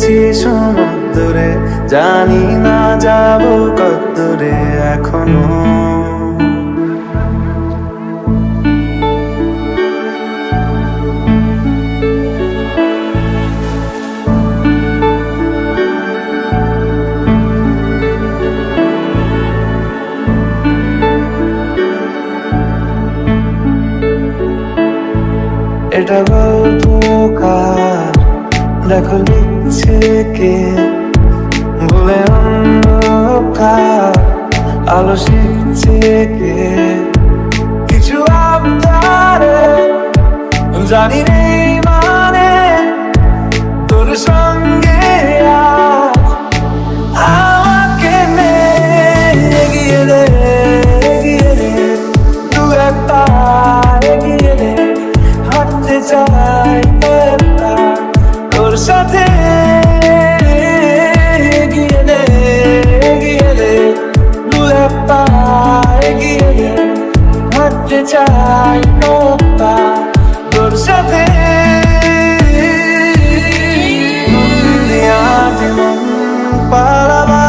এসেছি সমুদ্রে, জানি না যাব কতদূরে এখনো। এটা গল্পকার, দেখো লিখছে কে, বলে অন্ধকার আলো শিখছে কে। কিছু আবদারে জানি নেই মানে, তোর সঙ্গে আজ আমাকে নে। এগিয়ে দে, এগিয়ে দে, দু একটা এগিয়ে দে, হাঁটতে চাই তোর সাথে। এগিয়ে দে, এগিয়ে দে, দু একটা এগিয়ে দে, হাঁটতে চাই তোর সাথে। মন পালাবা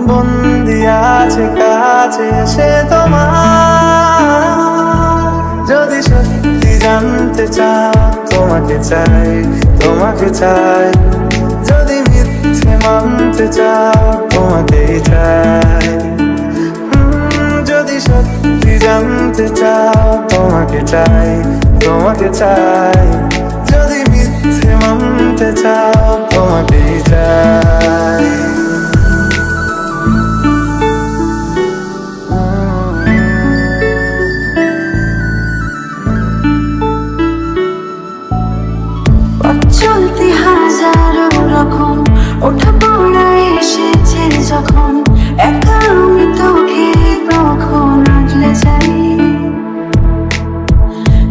বন্দি আছে কাছে সে তোমার। যদি সত্যি জানতে চাও তোমাকে চাই, তোমাকে চাই। যদি মিথ্যে মানতে চাও তোমাকেই চাই। যদি সত্যি জানতে চাও তোমাকে চাই, তোমাকে চাই। যদি মিথ্যে মানতে চাও তোমাকেই চাই। চলতে হাজারো রকম ওঠা পড়া এসেছে যখন, একা আমি তোকে তখন আগলে যাই।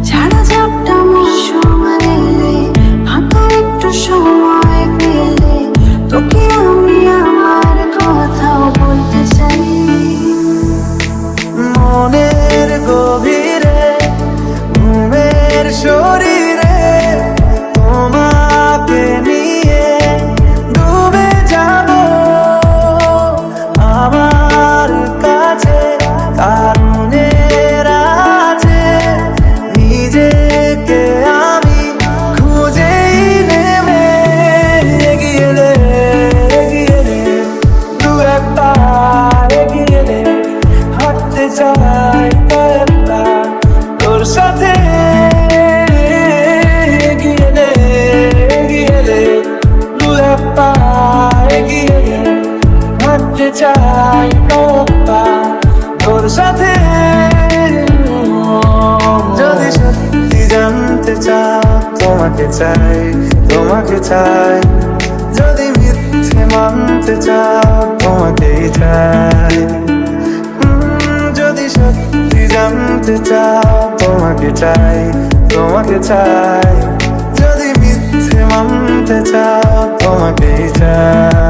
ঝাড়া ঝাপটা মৌসুম এলে, ফাঁকা একটু সময় পেলে, তোকে আমি আমার কথাও বলতে চাই। মনের গভীরে ঘুমের শরীরে তোমাকে নিয়ে ডুবে যাব আমার কাছে। কারণের আছে নিজেকে আমি খুঁজেই নেবে। এগিয়ে দে, এগিয়ে দে, দু একটা এগিয়ে দে, হাঁটতে চাই তোর সাথে। এগিয়ে দে, এগিয়ে দে, দু একটা এগিয়ে দে, হাঁটতে চাই তোর সাথে। যদি সত্যি জানতে চাও তোমাকে চাই, তোমাকে চাই। যদি মিথ্যে মানতে চাও তোমাকেই চাই। যদি সত্যি জানতে চাও তোমাকে চাই, তোমাকে চাই। যদি মিথ্যে মানতে চাও তোমাকেই চাই।